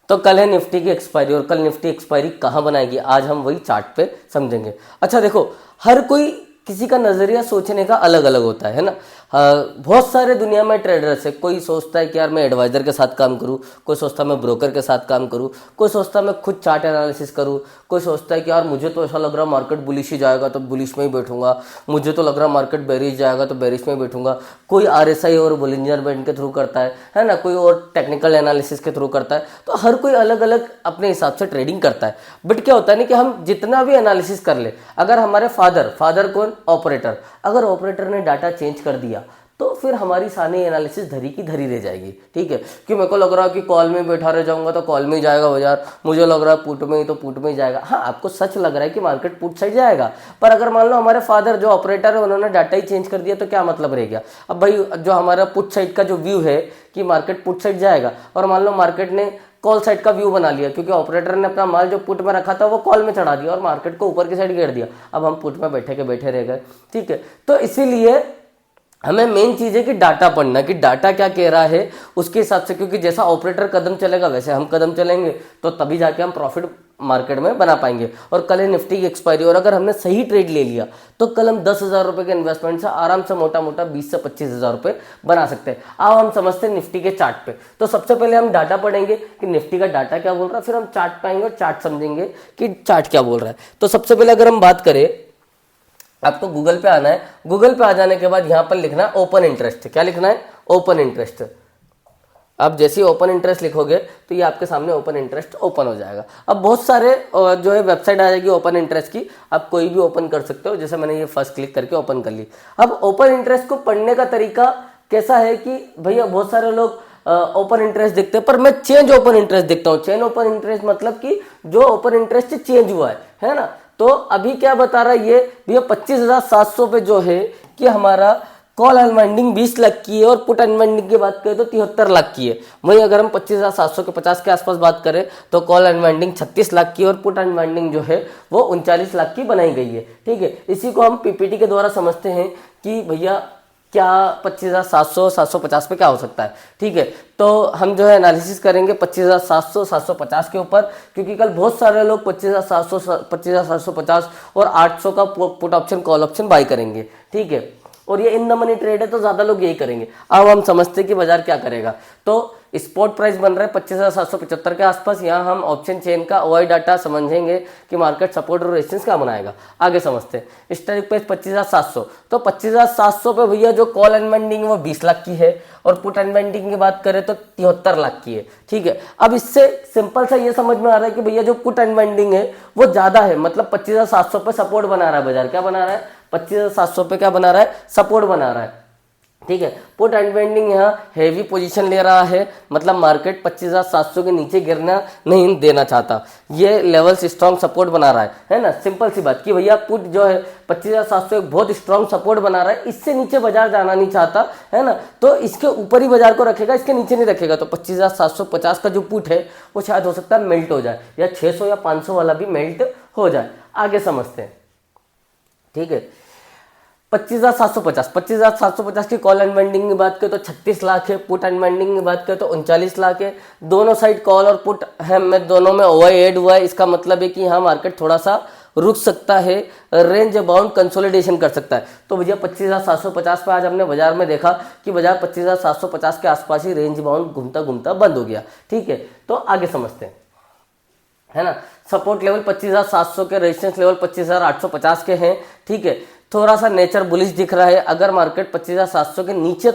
तो कल है निफ्टी की एक्सपायरी, और कल निफ्टी एक्सपायरी कहाँ बनाएगी आज हम वही चार्ट पे समझेंगे। अच्छा देखो, हर कोई किसी का नजरिया सोचने का अलग अलग होता है ना। बहुत सारे दुनिया में ट्रेडर्स है, कोई सोचता है कि यार मैं एडवाइजर के साथ काम करूं, कोई सोचता है मैं ब्रोकर के साथ काम करूं, कोई सोचता है मैं खुद चार्ट एनालिसिस करूं, कोई सोचता है कि यार मुझे तो ऐसा लग रहा मार्केट बुलिश ही जाएगा तो बुलिश में ही बैठूंगा, मुझे तो लग रहा मार्केट बेरिश जाएगा तो बेरिश में ही बैठूंगा। कोई आरएसआई और बोलिंजर बैंड के थ्रू करता है ना, कोई और टेक्निकल एनालिसिस के थ्रू करता है। तो हर कोई अलग अलग अपने हिसाब से ट्रेडिंग करता है। बट क्या होता है ना कि हम जितना भी एनालिसिस कर ले, अगर हमारे फादर कौन, ऑपरेटर, अगर ऑपरेटर ने डाटा चेंज कर दिया तो फिर हमारी सारी एनालिसिस धरी की धरी रह जाएगी। ठीक है, कि मेरे को लग रहा है कि कॉल में बैठा रह जाऊंगा तो कॉल में ही जाएगा बाजार, मुझे लग रहा है पुट में ही तो पुट में ही जाएगा। हाँ, आपको सच लग रहा है कि मार्केट पुट साइड जाएगा, पर अगर मान लो हमारे फादर जो ऑपरेटर है उन्होंने डाटा ही चेंज कर दिया तो क्या मतलब रह गया। अब भाई जो हमारा पुट साइड का जो व्यू है कि मार्केट पुट साइड जाएगा, और मान लो मार्केट ने कॉल साइड का व्यू बना लिया, क्योंकि ऑपरेटर ने अपना माल जो पुट में रखा था वो कॉल में चढ़ा दिया और मार्केट को ऊपर की साइड गिर दिया, अब हम पुट में बैठे के बैठे रह गए। ठीक है, तो इसीलिए हमें मेन चीज है कि डाटा पढ़ना, कि डाटा क्या कह रहा है उसके हिसाब से, क्योंकि जैसा ऑपरेटर कदम चलेगा वैसे हम कदम चलेंगे, तो तभी जाके हम प्रॉफिट मार्केट में बना पाएंगे। और कल है निफ्टी की एक्सपायरी, और अगर हमने सही ट्रेड ले लिया तो कल हम 10,000 रुपए के इन्वेस्टमेंट से आराम से मोटा मोटा 20 से 25,000 रुपए बना सकते हैं। अब हम समझते हैं निफ्टी के चार्ट पे। तो सबसे पहले हम डाटा पढ़ेंगे कि निफ्टी का डाटा क्या बोल रहा है, फिर हम चार्ट पे आएंगे और चार्ट समझेंगे कि चार्ट क्या बोल रहा है। तो सबसे पहले अगर हम बात करें, आपको गूगल पे आना है, गूगल पे आ जाने के बाद यहां पर लिखना है ओपन इंटरेस्ट। क्या लिखना है, ओपन इंटरेस्ट। आप जैसे ही ओपन इंटरेस्ट लिखोगे तो ये आपके सामने ओपन इंटरेस्ट ओपन हो जाएगा। अब बहुत सारे जो है वेबसाइट आ जाएगी ओपन इंटरेस्ट की, आप कोई भी ओपन कर सकते हो, जैसे मैंने ये फर्स्ट क्लिक करके ओपन कर ली। अब ओपन इंटरेस्ट को पढ़ने का तरीका कैसा है कि भैया बहुत सारे लोग ओपन इंटरेस्ट देखते हैं, पर मैं चेंज ओपन इंटरेस्ट देखता हूँ। चेंज ओपन इंटरेस्ट मतलब कि जो ओपन इंटरेस्ट चेंज हुआ है ना। तो अभी क्या बता रहा है ये भैया, 25,700 पे जो है कि हमारा कॉल अनवाइंडिंग 20 लाख की है, और पुट अनवाइंडिंग की बात करें तो 73 लाख की है। वहीं अगर हम 25,700 के 50 के आसपास बात करें तो कॉल अनवाइंडिंग 36 लाख की, और पुट अनवाइंडिंग जो है वो 39 लाख की बनाई गई है। ठीक है, इसी को हम पीपीटी के द्वारा समझते हैं कि भैया क्या 25,700 750 पे क्या हो सकता है। ठीक है, तो हम जो है एनालिसिस करेंगे 25,700 750 के ऊपर, क्योंकि कल बहुत सारे लोग 25,700 25,750 और 800 का put option call option by करेंगे। ठीक है, और ये इन द मनी ट्रेड है तो ज्यादा लोग यही करेंगे। अब हम समझते हैं कि बाजार क्या करेगा। तो स्पॉट प्राइस बन रहा है 25,775 के आसपास। यहाँ हम ऑप्शन चेन का ओआई डाटा समझेंगे कि मार्केट सपोर्ट और रेजिस्टेंस क्या बनाएगा, आगे समझते हैं। स्ट्राइक प्राइस 25,700, तो 25,700 पे भैया जो कॉल अनवाइंडिंग वो 20 लाख की है, और पुट अनवाइंडिंग की बात करें तो 73 लाख की है। ठीक है, अब इससे सिंपल सा ये समझ में आ रहा है कि भैया जो पुट अनवाइंडिंग है वो ज्यादा है, मतलब 25,700 पे सपोर्ट बना रहा है बाजार। क्या बना रहा है, 25,700 पे क्या बना रहा है, सपोर्ट बना रहा है। ठीक है, पुट अनवाइंडिंग यहाँ हेवी पोजीशन ले रहा है, मतलब मार्केट 25,700 के नीचे गिरना नहीं देना चाहता, ये लेवल्स स्ट्रॉन्ग सपोर्ट बना रहा है ना। सिंपल सी बात कि भैया पुट जो है 25,700 एक बहुत स्ट्रॉन्ग सपोर्ट बना रहा है, इससे नीचे बाजार जाना नहीं चाहता है ना, तो इसके ऊपर ही बाजार को रखेगा, इसके नीचे नहीं रखेगा। तो 25,750 का जो पुट है वो शायद हो सकता है मेल्ट हो जाए, या 600 या 500 वाला भी मेल्ट हो जाए, आगे समझते हैं। ठीक है, 25,750 की कॉल अनवाइंडिंग की बात करें तो 36 लाख है, पुट अनवाइंडिंग की बात करें तो 39 लाख है। दोनों साइड कॉल और पुट है, में दोनों में ओआई ऐड हुआ है। इसका मतलब है कि यहाँ मार्केट थोड़ा सा रुक सकता है, रेंज बाउंड कंसोलिडेशन कर सकता है। तो भैया 25,750 पे आज हमने बाजार में देखा कि बाजार 25,750 के आसपास ही रेंज बाउंड घूमता घूमता बंद हो गया। ठीक है, तो आगे समझते हैं, है ना। सपोर्ट लेवल 25,700 के, रेजिस्टेंस लेवल 25,850 के हैं। ठीक है, थोड़ा सा नेचर बुलिश दिख रहा है। अगर मार्केट 25,700 के नीचे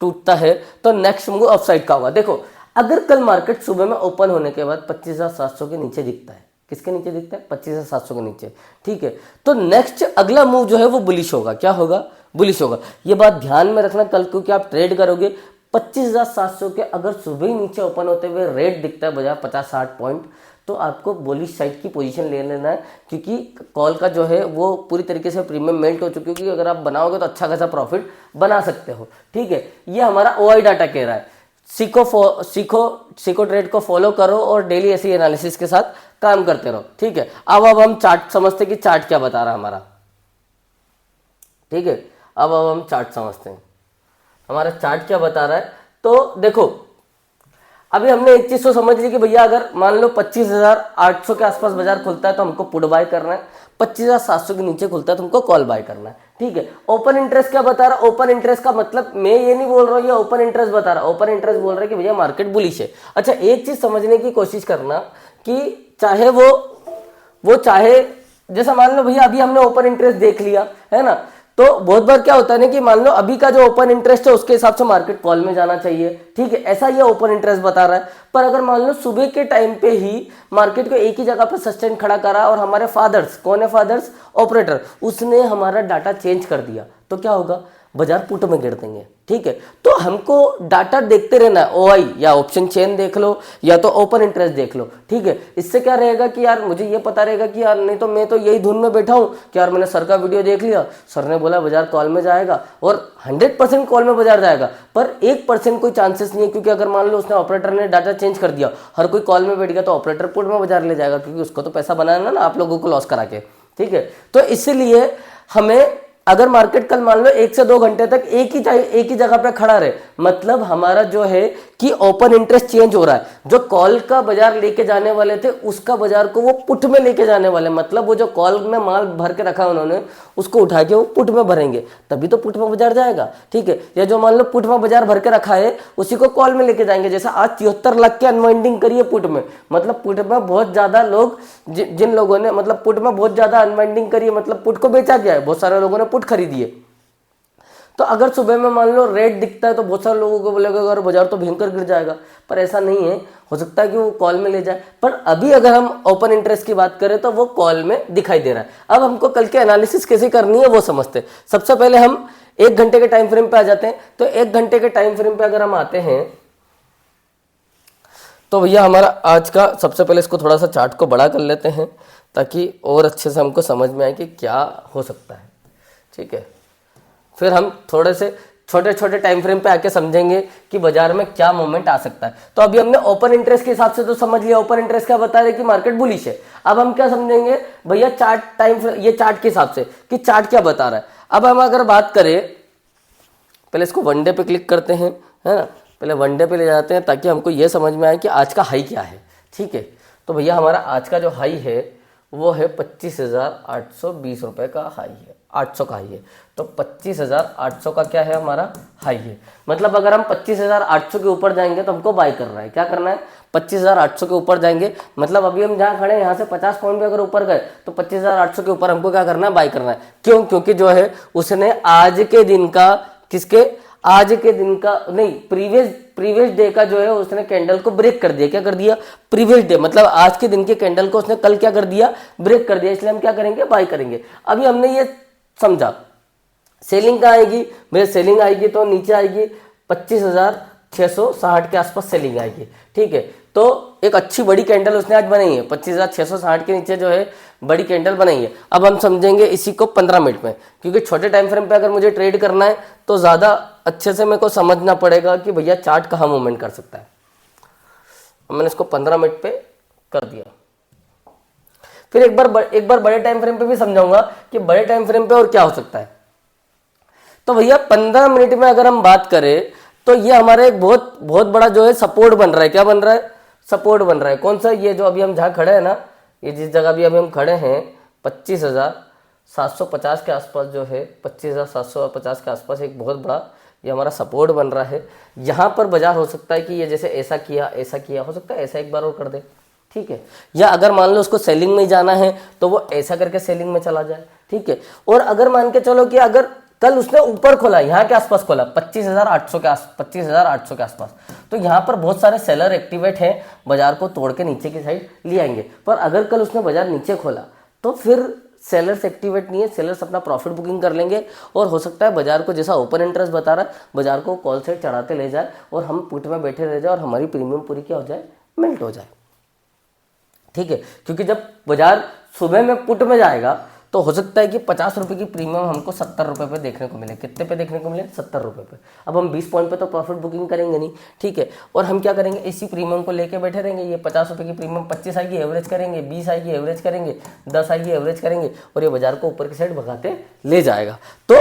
टूटता है तो नेक्स्ट मूव अपसाइड का होगा। देखो, अगर कल मार्केट सुबह में ओपन होने के बाद 25,700 के नीचे दिखता है, किसके नीचे दिखता है, 25,700 के नीचे। ठीक है, तो नेक्स्ट अगला मूव जो है वो बुलिश होगा। क्या होगा, बुलिश होगा। ये बात ध्यान में रखना कल, क्योंकि आप ट्रेड करोगे 25,700 के अगर सुबह ही नीचे ओपन होते हुए रेट दिखता है बाजार 50-60 पॉइंट, तो आपको बुलिश साइड की पोजीशन ले लेना है, क्योंकि कॉल का जो है वो पूरी तरीके से प्रीमियम मेल्ट हो चुकी है, क्योंकि अगर आप बनाओगे तो अच्छा खासा प्रॉफिट बना सकते हो। ठीक है, ये हमारा ओआई डाटा कह रहा है। सीखो ट्रेड को फॉलो करो और डेली ऐसी एनालिसिस के साथ काम करते रहो। ठीक है, अब हम चार्ट समझते कि चार्ट क्या बता रहा है हमारा। ठीक है, अब हम चार्ट समझते हैं हमारा चार्ट क्या बता रहा है। तो देखो, अभी हमने एक चीज तो समझ ली कि भैया अगर मान लो 25,800 के आसपास बाजार खुलता है तो हमको पुट बाय करना है, 25,700 के नीचे खुलता है तो हमको कॉल बाय करना है। ठीक है, ओपन इंटरेस्ट क्या बता रहा है? ओपन इंटरेस्ट का मतलब मैं ये नहीं बोल रहा हूँ ये ओपन इंटरेस्ट बता रहा है, ओपन इंटरेस्ट बोल रहा है कि भैया मार्केट बुलिश है। अच्छा, एक चीज समझने की कोशिश करना कि चाहे वो चाहे जैसा मान लो भैया अभी हमने ओपन इंटरेस्ट देख लिया है ना, तो बहुत बार क्या होता है ना कि मान लो अभी का जो ओपन इंटरेस्ट है उसके हिसाब से मार्केट कॉल में जाना चाहिए। ठीक है, ऐसा ये ओपन इंटरेस्ट बता रहा है। पर अगर मान लो सुबह के टाइम पे ही मार्केट को एक ही जगह पे सस्टेन खड़ा करा और हमारे फादर्स, कौन है फादर्स? ऑपरेटर, उसने हमारा डाटा चेंज कर दिया तो क्या होगा? बाजार पुट में गिर देंगे। ठीक है, तो हमको डाटा देखते रहना है, ओआई या ऑप्शन चेन देख लो या तो ओपन इंटरेस्ट देख लो। ठीक है, इससे क्या रहेगा कि यार मुझे ये पता रहेगा कि यार नहीं तो मैं तो यही धुन में बैठा हूं कि यार मैंने सर का वीडियो देख लिया, सर ने बोला बाजार कॉल में जाएगा और 100% कॉल में बाजार जाएगा, पर 1% कोई चांसेस नहीं है, क्योंकि अगर मान लो उसने ऑपरेटर ने डाटा चेंज कर दिया, हर कोई कॉल में बैठ गया तो ऑपरेटर पुट में बाजार ले जाएगा, क्योंकि उसको तो पैसा बनाना ना आप लोगों को लॉस करा के। ठीक है, तो इसीलिए हमें अगर मार्केट कल मान लो 1 से 2 घंटे तक एक ही जगह पे खड़ा रहे, मतलब हमारा जो है कि ओपन इंटरेस्ट चेंज हो रहा है, जो कॉल का बाजार लेके जाने वाले थे उसका बाजार को वो पुट में लेके जाने वाले, मतलब वो जो कॉल में माल भर के रखा है उन्होंने उसको उठा के वो पुट में भरेंगे, तभी तो पुट में बाजार जाएगा। ठीक है, या जो मान लो पुट में बाजार भर के रखा है उसी को कॉल में लेके जाएंगे। जैसे आज 73 लाख की अनवाइंडिंग करिए पुट में, मतलब पुट में बहुत ज्यादा लोग जिन लोगों ने मतलब पुट में बहुत ज्यादा अनवाइंडिंग करी है, मतलब पुट को बेचा गया है, बहुत सारे लोगों ने पुट खरीदिए। तो अगर सुबह में मान लो रेट दिखता है तो बहुत सारे लोगों को बोलेगा अगर बाजार तो भयंकर गिर जाएगा, पर ऐसा नहीं है, हो सकता है कि वो कॉल में ले जाए। पर अभी अगर हम ओपन इंटरेस्ट की बात करें तो वो कॉल में दिखाई दे रहा है। अब हमको कल के एनालिसिस कैसे करनी है वो समझते हैं। सबसे पहले हम 1 घंटे के टाइम फ्रेम पे आ जाते हैं। तो 1 घंटे के टाइम फ्रेम पे अगर हम आते हैं तो भैया हमारा आज का सबसे पहले इसको थोड़ा सा चार्ट को बड़ा कर लेते हैं ताकि और अच्छे से हमको समझ में आए कि क्या हो सकता है। ठीक है, फिर हम थोड़े से छोटे छोटे टाइम फ्रेम पे आके समझेंगे कि बाजार में क्या मोमेंट आ सकता है। तो अभी हमने ओपन इंटरेस्ट के हिसाब से तो समझ लिया, ओपन इंटरेस्ट क्या बता रहे कि मार्केट बुलिश है। अब हम क्या समझेंगे भैया चार्ट टाइम, ये चार्ट के हिसाब से कि चार्ट क्या बता रहा है। अब हम अगर बात करें, पहले इसको वनडे पे क्लिक करते हैं, है ना, पहले वनडे पे ले जाते हैं ताकि हमको ये समझ में आए कि आज का हाई क्या है। ठीक है, तो भैया हमारा आज का जो हाई है वो है 25,820 रुपए का हाई है, 800 का हाई है। तो 25,800 का क्या है हमारा हाई है, मतलब अगर हम 25,800 के ऊपर जाएंगे तो हमको बाय करना है। क्या करना है? 25,800 के ऊपर जाएंगे, मतलब अभी हम जहाँ खड़े हैं यहाँ से 50 पॉइंट भी अगर ऊपर गए तो 25,800 के ऊपर हमको क्या करना है? बाय करना है। क्यों? क्योंकि जो है उसने आज के दिन का, किसके? आज के दिन का नहीं, प्रीवियस डे का जो है उसने कैंडल को ब्रेक कर दिया। क्या कर दिया? प्रीवियस डे, मतलब आज के दिन के कैंडल को उसने कल क्या कर दिया? ब्रेक कर दिया। इसलिए हम क्या करेंगे? बाय करेंगे। अभी हमने ये समझा सेलिंग कहाँ आएगी? मेरे सेलिंग आएगी तो नीचे आएगी 25,660 के आसपास सेलिंग आएगी। ठीक है, तो एक अच्छी बड़ी कैंडल उसने आज बनाई है, 25,660 के नीचे जो है बड़ी कैंडल बनाई है। अब हम समझेंगे इसी को 15 मिनट में, क्योंकि छोटे टाइम फ्रेम पे अगर मुझे ट्रेड करना है तो ज्यादा अच्छे से मेरे को समझना पड़ेगा कि भैया चार्ट कहाँ मूवमेंट कर सकता है। मैंने इसको 15 मिनट पे कर दिया। फिर एक बार बड़े टाइम फ्रेम पे भी समझाऊंगा कि बड़े टाइम फ्रेम पे और क्या हो सकता है। तो भैया 15 मिनट में अगर हम बात करें तो ये हमारा एक बहुत बड़ा जो है सपोर्ट बन रहा है। क्या बन रहा है? सपोर्ट बन रहा है। कौन सा? ये जो अभी हम जहाँ खड़े हैं ना, ये जिस जगह भी अभी हम खड़े हैं 25,750 के आसपास जो है, 25,750 के आसपास एक बहुत बड़ा ये हमारा सपोर्ट बन रहा है। यहाँ पर बाजार हो सकता है कि ये जैसे ऐसा किया हो सकता है ऐसा एक बार और कर दे। ठीक है, या अगर मान लो उसको सेलिंग में जाना है तो वो ऐसा करके सेलिंग में चला जाए। ठीक है, और अगर मान के चलो कि अगर कल उसने ऊपर खोला, यहाँ के आसपास खोला 25,800 के आसपास, तो यहाँ पर बहुत सारे सेलर एक्टिवेट हैं, बाजार को तोड़ के नीचे की साइड ले आएंगे। पर अगर कल उसने बाजार नीचे खोला तो फिर सेलर्स एक्टिवेट नहीं है, सेलर्स अपना प्रॉफिट बुकिंग कर लेंगे और हो सकता है बाजार को जैसा ओपन इंटरेस्ट बता रहा है बाजार को कॉल साइड चढ़ाते ले जाए और हम पुट में बैठे रह जाए और हमारी प्रीमियम पूरी क्या हो जाए? मेल्ट हो जाए। ठीक है, क्योंकि जब बाजार सुबह में पुट में जाएगा तो हो सकता है कि 50 रुपए की प्रीमियम हमको 70 रुपए पे देखने को मिले। कितने पे देखने को मिले? 70 रुपए पे। अब हम 20 पॉइंट पे तो प्रॉफिट बुकिंग करेंगे नहीं। ठीक है, और हम क्या करेंगे? इसी प्रीमियम को लेके बैठे रहेंगे। ये 50 रुपए की प्रीमियम 25 आएगी एवरेज करेंगे, 20 आएगी एवरेज करेंगे, 10 आएगी एवरेज करेंगे और ये बाजार को ऊपर की साइड भगाते ले जाएगा। तो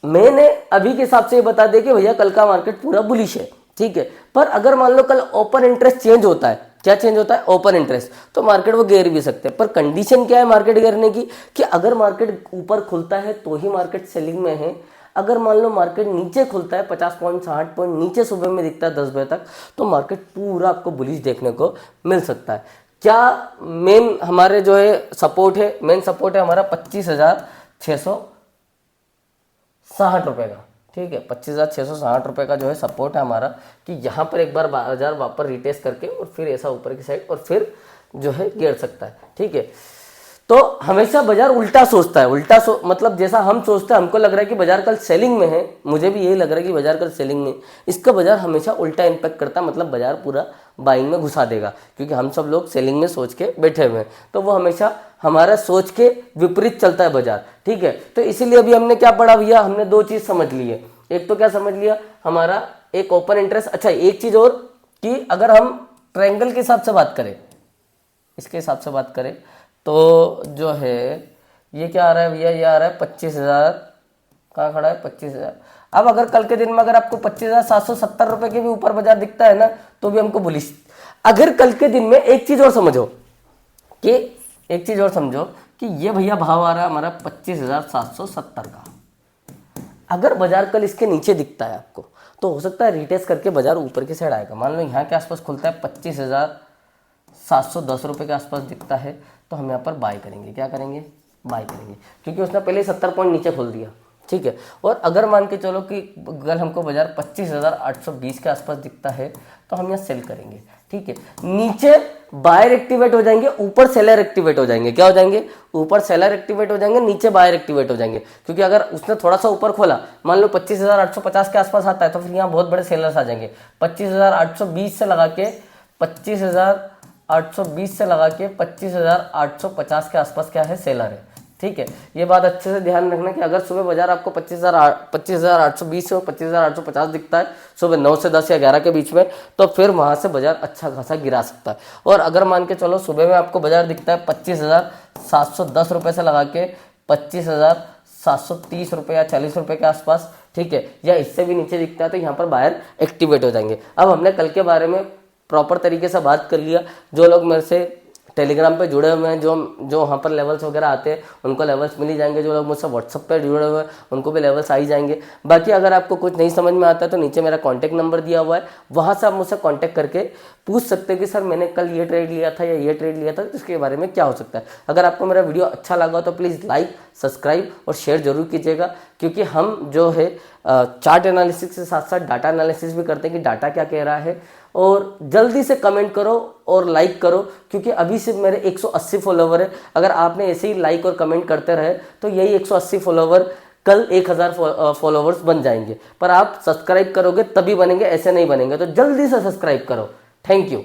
मैंने अभी के हिसाब से ये बता दें कि भैया कल का मार्केट पूरा बुलिश है। ठीक है। पर अगर मान लो कल ओपन इंटरेस्ट चेंज होता है, क्या चेंज होता है, ओपन इंटरेस्ट, तो मार्केट वो गिर भी सकते हैं। पर कंडीशन क्या है मार्केट गिरने की, कि अगर मार्केट ऊपर खुलता है तो ही मार्केट सेलिंग में है। अगर मान लो मार्केट नीचे खुलता है 50 पॉइंट 60 पॉइंट नीचे सुबह में दिखता है 10 बजे तक, तो मार्केट पूरा आपको बुलिश देखने को मिल सकता है। क्या मेन हमारे जो है सपोर्ट है, मेन सपोर्ट है हमारा 25,660 रुपए का, ठीक है। 25,660 रुपए का जो है सपोर्ट है हमारा, कि यहाँ पर एक बार बाजार वापस रिटेस्ट करके और फिर ऐसा ऊपर की साइड और फिर जो है गिर सकता है, ठीक है। तो हमेशा बाजार उल्टा सोचता है, मतलब जैसा हम सोचते हैं, हमको लग रहा है कि बाजार कल सेलिंग में है, मुझे भी यही लग रहा है कि बाजार कल सेलिंग में, इसका बाजार हमेशा उल्टा इंपैक्ट करता है, मतलब बाजार पूरा बाइंग में घुसा देगा, क्योंकि हम सब लोग सेलिंग में सोच के बैठे हुए हैं। तो वो हमेशा हमारा सोच के विपरीत चलता है बाजार, ठीक है। तो इसीलिए अभी हमने क्या पढ़ा भैया, हमने दो चीज समझ ली है। एक तो क्या समझ लिया, हमारा एक ओपन इंटरेस्ट। अच्छा, एक चीज और, कि अगर हम ट्रायंगल के हिसाब से बात करें, इसके हिसाब से बात करें, तो जो है ये क्या आ रहा है भैया, ये आ रहा है 25,000, कहाँ खड़ा है 25,000। अब अगर कल के दिन में अगर आपको 25,770 रुपए के भी ऊपर बाजार दिखता है ना, तो भी हमको बुलिश। अगर कल के दिन में एक चीज और समझो, कि एक चीज और समझो कि ये भैया भाव आ रहा है हमारा 25,770 का, अगर बाजार कल इसके नीचे दिखता है आपको, तो हो सकता है रिटेस्ट करके बाजार ऊपर की साइड आएगा। मान लो यहाँ के आसपास खुलता है 25,710 रुपए के आसपास दिखता है, तो हम यहाँ पर बाय करेंगे। क्या करेंगे, बाय करेंगे, क्योंकि उसने पहले 70 पॉइंट नीचे खोल दिया, ठीक है। और अगर मान के चलो कि अगर हमको बाजार 25,820 के आसपास दिखता है, तो हम यहाँ सेल करेंगे, ठीक है। नीचे बायर एक्टिवेट हो जाएंगे, ऊपर सेलर एक्टिवेट हो जाएंगे। क्या हो जाएंगे, ऊपर सेलर एक्टिवेट हो जाएंगे, नीचे बायर एक्टिवेट हो जाएंगे। क्योंकि अगर उसने थोड़ा सा ऊपर खोला, मान लो 25,850 के आसपास आता है, तो फिर यहाँ बहुत बड़े सेलर्स आ जाएंगे। 25,820 से लगा के 25,820 से लगा के 25,850 के आसपास क्या है, सेलर है, ठीक है। ये बात अच्छे से ध्यान रखना कि अगर सुबह बाजार आपको 25,820 से 25,850 दिखता है सुबह 9 से 10 या 11 के बीच में, तो फिर वहां से बाजार अच्छा खासा गिरा सकता है। और अगर मान के चलो सुबह में आपको बाजार दिखता है 25,710 रुपए से लगा के 25,730 रुपए या 40 रुपए के आसपास, ठीक है, या इससे भी नीचे दिखता है, तो यहाँ पर बायर एक्टिवेट हो जाएंगे। अब हमने कल के बारे में प्रॉपर तरीके से बात कर लिया। जो लोग मेरे से टेलीग्राम पे जुड़े हुए हैं, जो वहाँ पर लेवल्स वगैरह आते हैं, उनको लेवल्स मिल ही जाएंगे। जो लोग मुझसे व्हाट्सअप पे जुड़े हुए हैं, उनको भी लेवल्स आ ही जाएंगे। बाकी अगर आपको कुछ नहीं समझ में आता है, तो नीचे मेरा कॉन्टैक्ट नंबर दिया हुआ है, वहाँ से आप मुझसे कॉन्टैक्ट करके पूछ सकते हैं कि सर मैंने कल ये ट्रेड लिया था या ये ट्रेड लिया था, तो इसके बारे में क्या हो सकता है। अगर आपको मेरा वीडियो अच्छा लगा तो प्लीज़ लाइक, सब्सक्राइब और शेयर जरूर कीजिएगा, क्योंकि हम जो है चार्ट एनालिसिस के साथ साथ डाटा एनालिसिस भी करते हैं कि डाटा क्या कह रहा है। और जल्दी से कमेंट करो और लाइक करो, क्योंकि अभी सिर्फ मेरे 180 फॉलोवर है। अगर आपने ऐसे ही लाइक और कमेंट करते रहे, तो यही 180 फॉलोवर कल 1000 फॉलोवर्स बन जाएंगे। पर आप सब्सक्राइब करोगे तभी बनेंगे, ऐसे नहीं बनेंगे। तो जल्दी से सब्सक्राइब करो। Thank you.